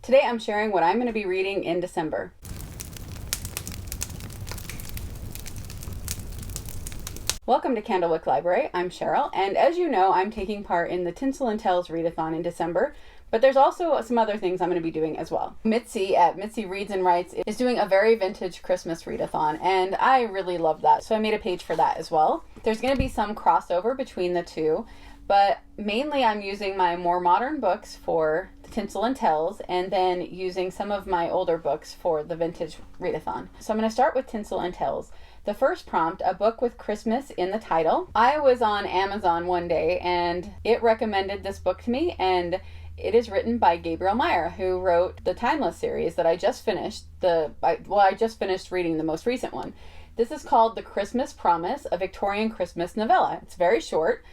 Today I'm sharing what I'm going to be reading in December. Welcome to Candlewick Library. I'm Cheryl, and as you know, I'm taking part in the Tinsel and Tales readathon in December, but there's also some other things I'm going to be doing as well. Mitzi at Mitzi Reads and Writes is doing a very vintage Christmas readathon, and I really love that, so I made a page for that as well. There's going to be some crossover between the two, but mainly I'm using my more modern books for the Tinsel and Tales, and then using some of my older books for the vintage readathon. So I'm going to start with Tinsel and Tales. The first prompt, a book with Christmas in the title. I was on Amazon one day and it recommended this book to me, and it is written by Gabriel Meyer, who wrote the Timeless series that I just finished. I just finished reading the most recent one. This is called The Christmas Promise, a Victorian Christmas novella. It's very short,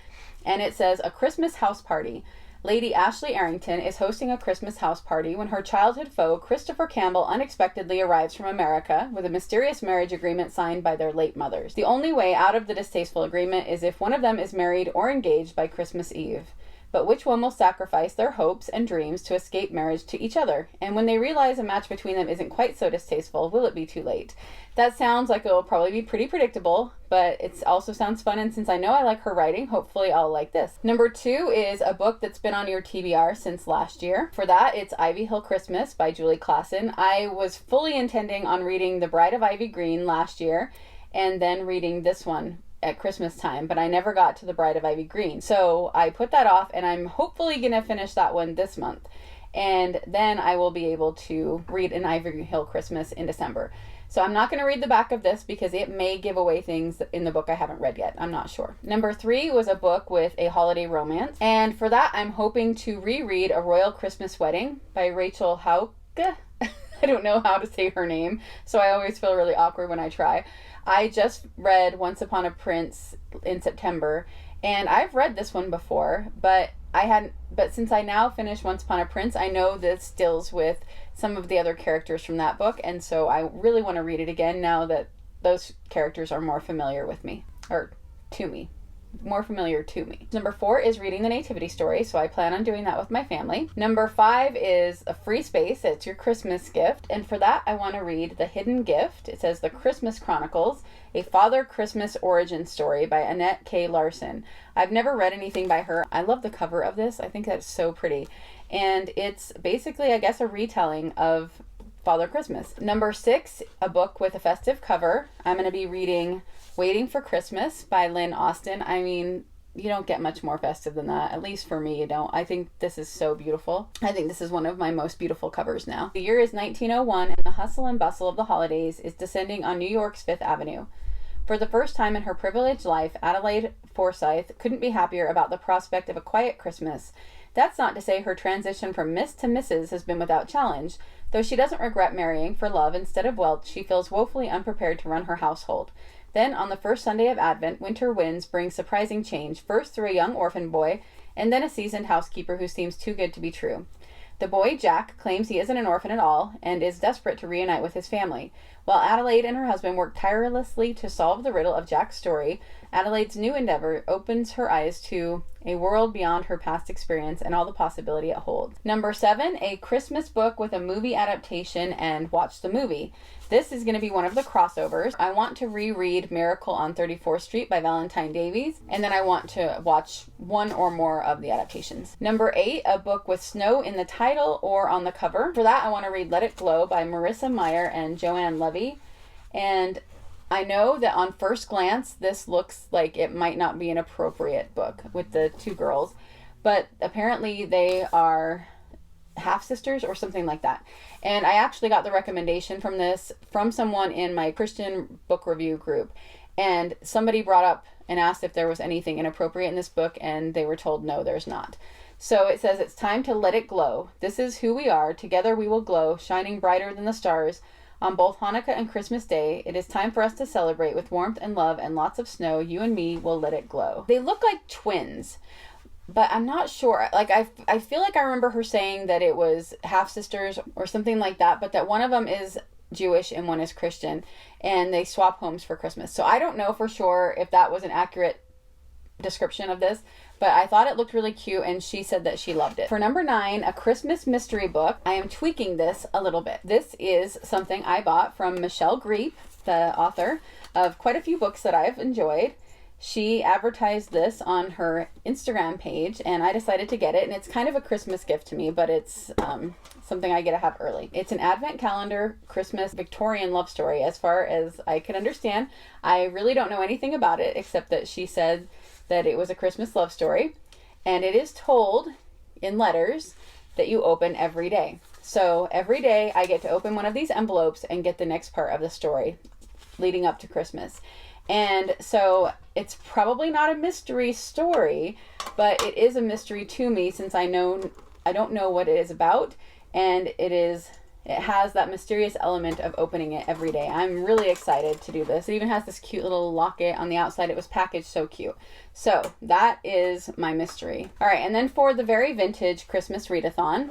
and it says, a Christmas house party. Lady Ashley Arrington is hosting a Christmas house party when her childhood foe, Christopher Campbell, unexpectedly arrives from America with a mysterious marriage agreement signed by their late mothers. The only way out of the distasteful agreement is if one of them is married or engaged by Christmas Eve. But which one will sacrifice their hopes and dreams to escape marriage to each other? And when they realize a match between them isn't quite so distasteful, will it be too late? That sounds like it will probably be pretty predictable, but it also sounds fun, and since I know I like her writing, hopefully I'll like this. Number 2 is a book that's been on your TBR since last year. For that, it's Ivy Hill Christmas by Julie Klassen. I was fully intending on reading The Bride of Ivy Green last year, and then reading this one at Christmas time, but I never got to The Bride of Ivy Green. So I put that off, and I'm hopefully going to finish that one this month. And then I will be able to read An Ivy Hill Christmas in December. So I'm not going to read the back of this because it may give away things in the book I haven't read yet. I'm not sure. Number 3 was a book with a holiday romance. And for that, I'm hoping to reread A Royal Christmas Wedding by Rachel Hauke. I don't know how to say her name, so I always feel really awkward when I try. I just read Once Upon a Prince in September, and I've read this one before, but since I now finished Once Upon a Prince, I know this deals with some of the other characters from that book, and so I really want to read it again now that those characters are more familiar with me, or to me. More familiar to me. Number 4 is reading the Nativity Story, so I plan on doing that with my family. Number 5 is a free space. It's your Christmas gift, and for that I want to read The Hidden Gift. It says The Christmas Chronicles, a Father Christmas origin story by Annette K. Larson. I've never read anything by her. I love the cover of this. I think that's so pretty, and it's basically, I guess, a retelling of Father Christmas. Number 6, a book with a festive cover. I'm going to be reading Waiting for Christmas by Lynn Austen. I mean, you don't get much more festive than that. At least for me, you don't. I think this is so beautiful. I think this is one of my most beautiful covers now. The year is 1901, and the hustle and bustle of the holidays is descending on New York's Fifth Avenue. For the first time in her privileged life, Adelaide Forsyth couldn't be happier about the prospect of a quiet Christmas. That's not to say her transition from Miss to Mrs. has been without challenge. Though she doesn't regret marrying for love instead of wealth, she feels woefully unprepared to run her household. Then, on the first Sunday of Advent, winter winds bring surprising change, first through a young orphan boy, and then a seasoned housekeeper who seems too good to be true. The boy, Jack, claims he isn't an orphan at all, and is desperate to reunite with his family. While Adelaide and her husband work tirelessly to solve the riddle of Jack's story, Adelaide's new endeavor opens her eyes to a world beyond her past experience and all the possibility it holds. Number 7, a Christmas book with a movie adaptation and watch the movie. This is going to be one of the crossovers. I want to reread Miracle on 34th Street by Valentine Davies, and then I want to watch one or more of the adaptations. Number 8, a book with snow in the title or on the cover. For that, I want to read Let It Glow by Marissa Meyer and Joanne Levy. And I know that on first glance, this looks like it might not be an appropriate book with the two girls, but apparently they are half-sisters or something like that. And I actually got the recommendation from this from someone in my Christian book review group, and somebody brought up and asked if there was anything inappropriate in this book, and they were told no, there's not. So it says, it's time to let it glow. This is who we are. Together we will glow, shining brighter than the stars. On both Hanukkah and Christmas Day, it is time for us to celebrate with warmth and love and lots of snow. You and me will let it glow. They look like twins, but I'm not sure. Like, I feel like I remember her saying that it was half-sisters or something like that, but that one of them is Jewish and one is Christian, and they swap homes for Christmas. So I don't know for sure if that was an accurate description of this, but I thought it looked really cute and she said that she loved it. For number 9, a Christmas mystery book, I am tweaking this a little bit. This is something I bought from Michelle Greep, the author of quite a few books that I've enjoyed. She advertised this on her Instagram page and I decided to get it, and it's kind of a Christmas gift to me, but it's something I get to have early. It's an advent calendar Christmas Victorian love story as far as I can understand. I really don't know anything about it except that she said that it was a Christmas love story, and it is told in letters that you open every day. So every day I get to open one of these envelopes and get the next part of the story leading up to Christmas. And so it's probably not a mystery story, but it is a mystery to me since I don't know what it is about, and it has that mysterious element of opening it every day. I'm really excited to do this. It even has this cute little locket on the outside. It was packaged so cute. So that is my mystery. All right, and then for the very vintage Christmas readathon,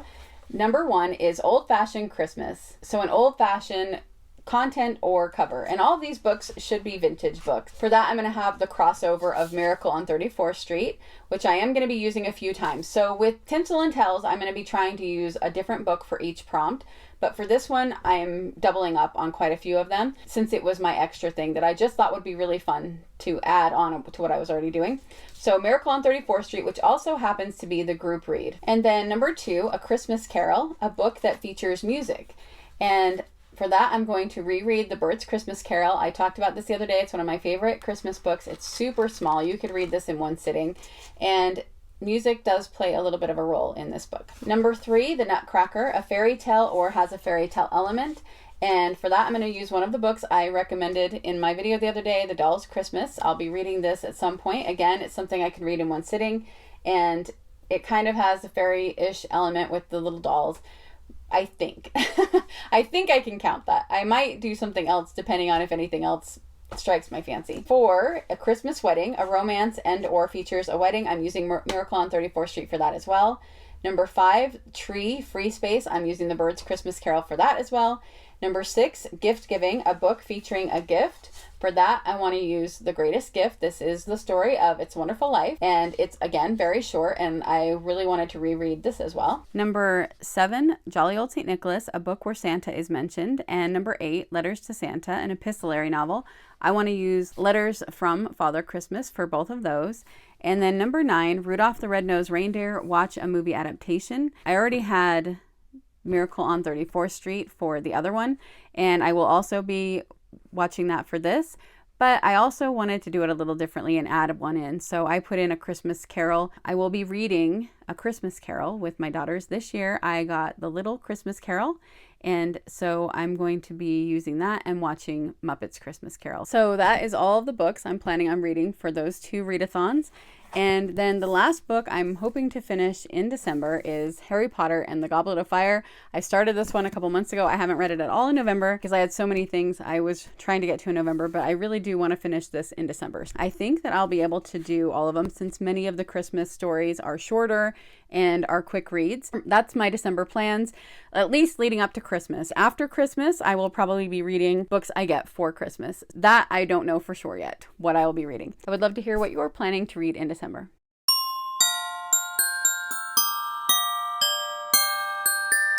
number 1 is Old Fashioned Christmas. So an old fashioned content or cover, and all of these books should be vintage books. For that, I'm going to have the crossover of Miracle on 34th Street, which I am going to be using a few times. So with Tinsel and Tells, I'm going to be trying to use a different book for each prompt, but for this one, I'm doubling up on quite a few of them since it was my extra thing that I just thought would be really fun to add on to what I was already doing. So Miracle on 34th Street, which also happens to be the group read. And then number 2, A Christmas Carol, a book that features music. And for that, I'm going to reread The Bird's Christmas Carol. I talked about this the other day. It's one of my favorite Christmas books. It's super small. You could read this in one sitting. And music does play a little bit of a role in this book. Number 3, The Nutcracker, a fairy tale or has a fairy tale element. And for that, I'm going to use one of the books I recommended in my video the other day, The Doll's Christmas. I'll be reading this at some point. Again, it's something I can read in one sitting. And it kind of has a fairy-ish element with the little dolls. I think. I think I can count that. I might do something else depending on if anything else strikes my fancy. 4, A Christmas Wedding, a romance and or features a wedding. I'm using Miracle on 34th Street for that as well. Number 5, Tree, Free Space. I'm using The Bird's Christmas Carol for that as well. Number 6, Gift Giving, a book featuring a gift. For that, I want to use The Greatest Gift. This is the story of It's Wonderful Life, and it's, again, very short, and I really wanted to reread this as well. Number 7, Jolly Old St. Nicholas, a book where Santa is mentioned. And number 8, Letters to Santa, an epistolary novel. I want to use Letters from Father Christmas for both of those. And then number 9, Rudolph the Red-Nosed Reindeer, watch a movie adaptation. I already had Miracle on 34th Street for the other one, and I will also be watching that for this, but I also wanted to do it a little differently and add one in. So I put in A Christmas Carol. I will be reading A Christmas Carol with my daughters this year. I got The Little Christmas Carol, and so I'm going to be using that and watching Muppets Christmas Carol. So that is all of the books I'm planning on reading for those 2 readathons. And then the last book I'm hoping to finish in December is Harry Potter and the Goblet of Fire. I started this one a couple months ago. I haven't read it at all in November because I had so many things I was trying to get to in November, but I really do want to finish this in December. I think that I'll be able to do all of them since many of the Christmas stories are shorter and are quick reads. That's my December plans, at least leading up to Christmas. After Christmas, I will probably be reading books I get for Christmas. That I don't know for sure yet, what I will be reading. I would love to hear what you're planning to read in December.